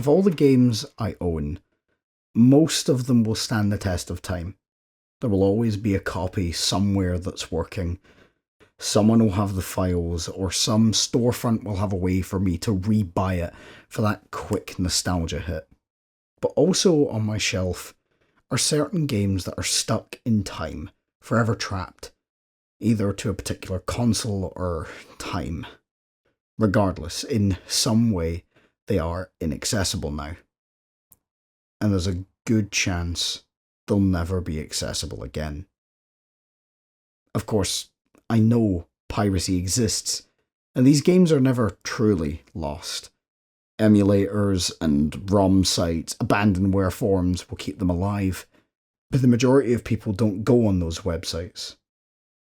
Of all the games I own, most of them will stand the test of time. There will always be a copy somewhere that's working. Someone will have the files, or some storefront will have a way for me to rebuy it for that quick nostalgia hit. But also on my shelf are certain games that are stuck in time, forever trapped, either to a particular console or time. Regardless, in some way, they are inaccessible now. And there's a good chance they'll never be accessible again. Of course, I know piracy exists, and these games are never truly lost. Emulators and ROM sites, abandonware forums will keep them alive, but the majority of people don't go on those websites.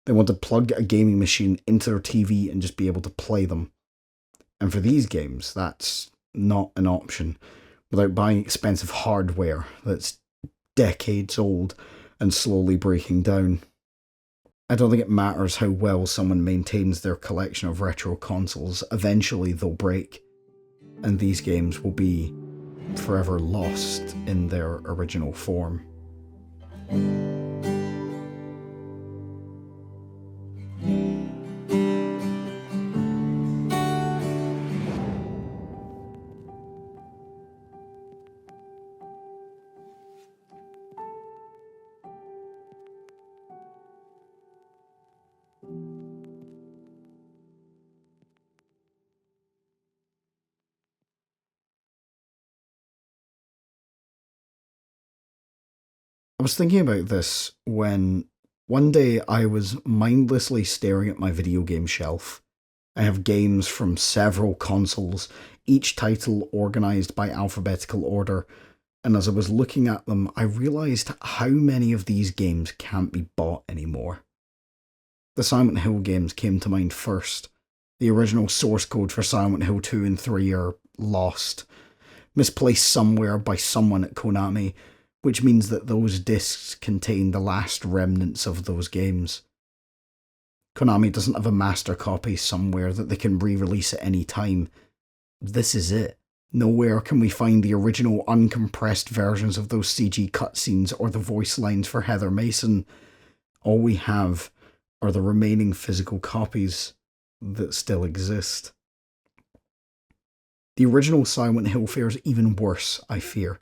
They want to plug a gaming machine into their TV and just be able to play them. And for these games, that's not an option without buying expensive hardware that's decades old and slowly breaking down. I don't think it matters how well someone maintains their collection of retro consoles, eventually they'll break, and these games will be forever lost in their original form. I was thinking about this when one day I was mindlessly staring at my video game shelf. I have games from several consoles, each title organised by alphabetical order, and as I was looking at them, I realised how many of these games can't be bought anymore. The Silent Hill games came to mind first. The original source code for Silent Hill 2 and 3 are lost, misplaced somewhere by someone at Konami, which means that those discs contain the last remnants of those games. Konami doesn't have a master copy somewhere that they can re-release at any time. This is it. Nowhere can we find the original uncompressed versions of those CG cutscenes or the voice lines for Heather Mason. All we have are the remaining physical copies that still exist. The original Silent Hill fares even worse, I fear.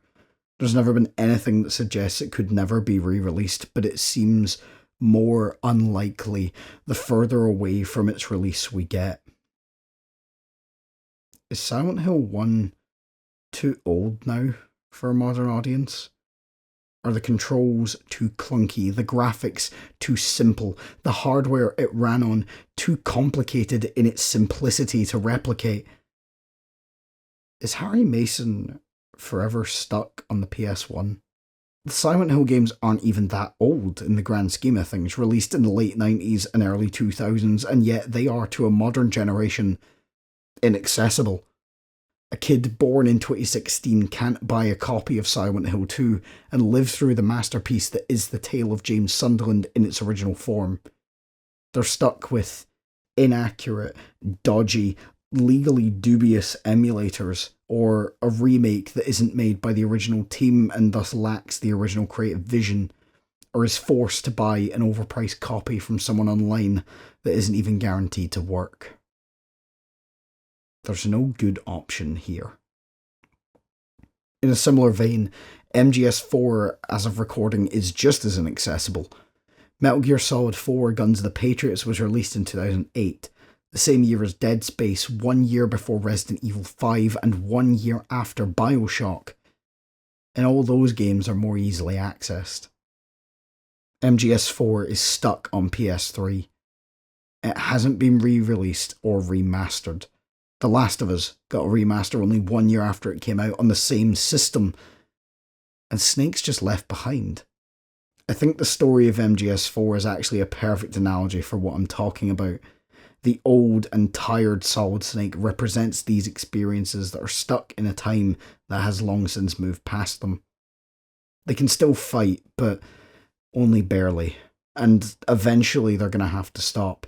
There's never been anything that suggests it could never be re-released, but it seems more unlikely the further away from its release we get. Is Silent Hill 1 too old now for a modern audience? Are the controls too clunky, the graphics too simple, the hardware it ran on too complicated in its simplicity to replicate? Is Harry Mason forever stuck on the PS1? The Silent Hill games aren't even that old in the grand scheme of things, released in the late 90s and early 2000s, and yet they are to a modern generation inaccessible. A kid born in 2016 can't buy a copy of Silent Hill 2 and live through the masterpiece that is the tale of James Sunderland in its original form. They're stuck with inaccurate, dodgy, legally dubious emulators, or a remake that isn't made by the original team and thus lacks the original creative vision, or is forced to buy an overpriced copy from someone online that isn't even guaranteed to work. There's no good option here. In a similar vein, MGS4, as of recording, is just as inaccessible. Metal Gear Solid 4 Guns of the Patriots was released in 2008, the same year as Dead Space, 1 year before Resident Evil 5, and 1 year after BioShock. And all those games are more easily accessed. MGS4 is stuck on PS3. It hasn't been re-released or remastered. The Last of Us got a remaster only 1 year after it came out on the same system, and Snake's just left behind. I think the story of MGS4 is actually a perfect analogy for what I'm talking about. The old and tired Solid Snake represents these experiences that are stuck in a time that has long since moved past them. They can still fight, but only barely, and eventually they're going to have to stop.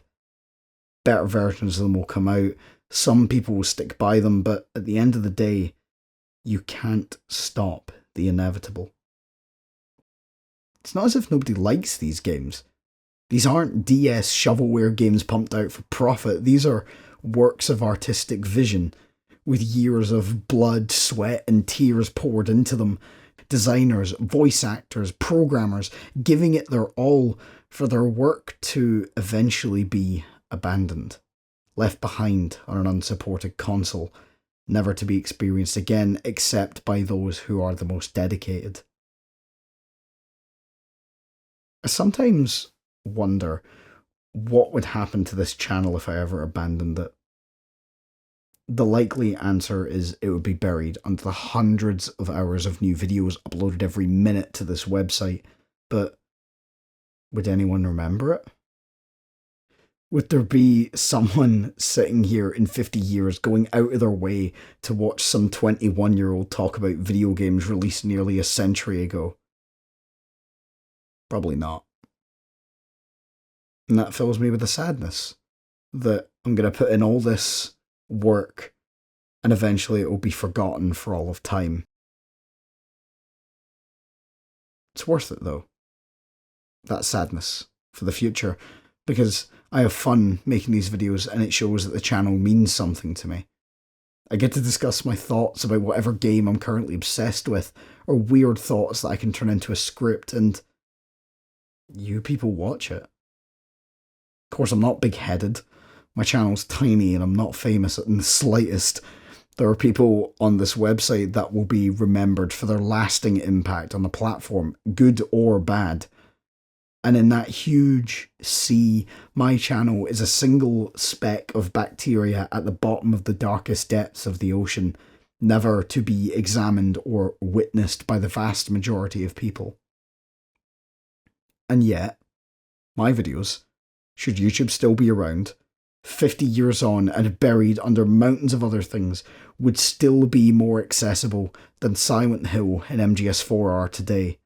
Better versions of them will come out. Some people will stick by them, but at the end of the day, You can't stop the inevitable. It's not as if nobody likes these games. These aren't DS shovelware games pumped out for profit. These are works of artistic vision, with years of blood, sweat, and tears poured into them. Designers, voice actors, programmers giving it their all for their work to eventually be abandoned, left behind on an unsupported console, never to be experienced again except by those who are the most dedicated. I sometimes wonder what would happen to this channel if I ever abandoned it. The likely answer is it would be buried under the hundreds of hours of new videos uploaded every minute to this website, but would anyone remember it? Would there be someone sitting here in 50 years going out of their way to watch some 21-year-old talk about video games released nearly a century ago? Probably not. And that fills me with a sadness that I'm going to put in all this work and eventually it will be forgotten for all of time. It's worth it though. That sadness for the future, because I have fun making these videos and it shows that the channel means something to me. I get to discuss my thoughts about whatever game I'm currently obsessed with, or weird thoughts that I can turn into a script, and you people watch it. Of course, I'm not big-headed. My channel's tiny and I'm not famous in the slightest. There are people on this website that will be remembered for their lasting impact on the platform, good or bad. And in that huge sea, my channel is a single speck of bacteria at the bottom of the darkest depths of the ocean, never to be examined or witnessed by the vast majority of people. And yet, my videos, should YouTube still be around, 50 years on and buried under mountains of other things, would still be more accessible than Silent Hill and MGS4 are today.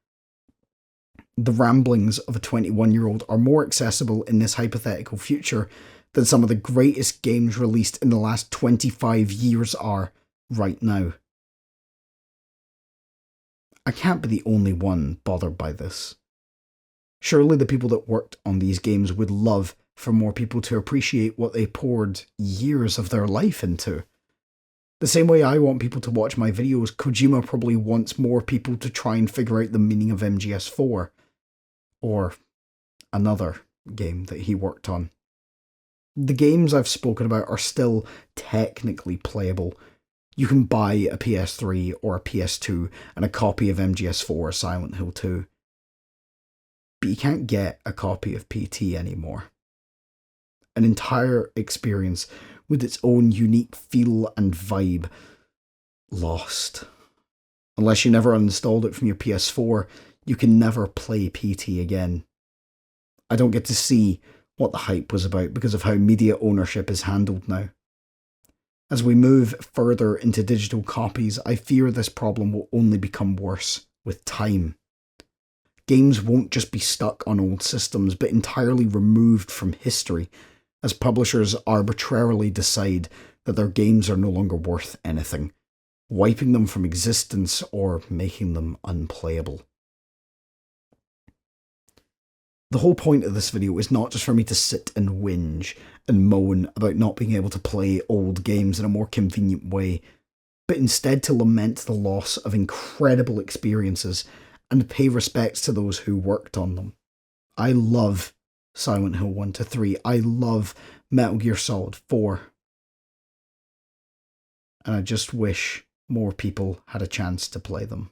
The ramblings of a 21-year-old are more accessible in this hypothetical future than some of the greatest games released in the last 25 years are right now. I can't be the only one bothered by this. Surely the people that worked on these games would love for more people to appreciate what they poured years of their life into. The same way I want people to watch my videos, Kojima probably wants more people to try and figure out the meaning of MGS4. Or another game that he worked on. The games I've spoken about are still technically playable. You can buy a PS3 or a PS2 and a copy of MGS4 or Silent Hill 2. But you can't get a copy of PT anymore. An entire experience with its own unique feel and vibe. Lost. Unless you never uninstalled it from your PS4, you can never play PT again. I don't get to see what the hype was about because of how media ownership is handled now. As we move further into digital copies, I fear this problem will only become worse with time. Games won't just be stuck on old systems, but entirely removed from history, as publishers arbitrarily decide that their games are no longer worth anything, wiping them from existence or making them unplayable. The whole point of this video is not just for me to sit and whinge and moan about not being able to play old games in a more convenient way, but instead to lament the loss of incredible experiences and pay respects to those who worked on them. I love Silent Hill 1 to 3. I love Metal Gear Solid 4. And I just wish more people had a chance to play them.